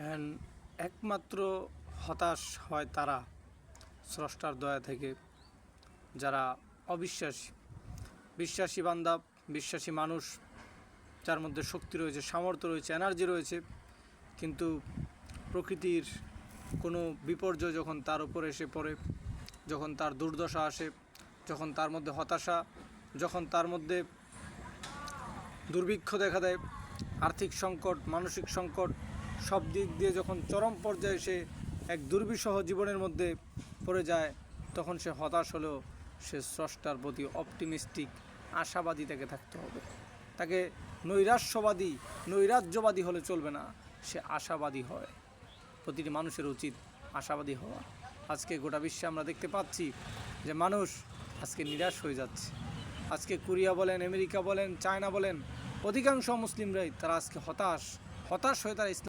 And একমাত্র হতাশ হয় তারা স্রষ্টার দয়া থেকে যারা অবিশ্বাসী। বিশ্বাসী বান্দা, বিশ্বাসী মানুষ, যার মধ্যে শক্তি রয়েছে, সামর্থ্য রয়েছে, এনার্জি রয়েছে, কিন্তু প্রকৃতির কোনো বিপর্যয় যখন তার উপর এসে পড়ে, যখন তার দুর্দশা আসে, যখন তার মধ্যে হতাশা, যখন তার মধ্যে দুর্ভিক্ষ দেখা দেয়, আর্থিক সংকট, মানসিক সংকট, সব দিক দিয়ে যখন চরম পর্যায়ে সে এক দুর্বিষহ জীবনের মধ্যে পড়ে যায়, তখন সে হতাশ হলেও সে স্রষ্টার প্রতি অপটিমিস্টিক, আশাবাদী তাকে থাকতে হবে। তাকে নৈরাজ্যবাদী হলে চলবে না, সে আশাবাদী হয়। প্রতিটি মানুষের উচিত আশাবাদী হওয়া। আজকে গোটা বিশ্বে আমরা দেখতে পাচ্ছি যে মানুষ আজকে নিরাশ হয়ে যাচ্ছে। আজকে কোরিয়া বলেন, আমেরিকা বলেন, চায়না বলেন, অধিকাংশ মুসলিমরাই তারা আজকে হতাশ হয়ে তারা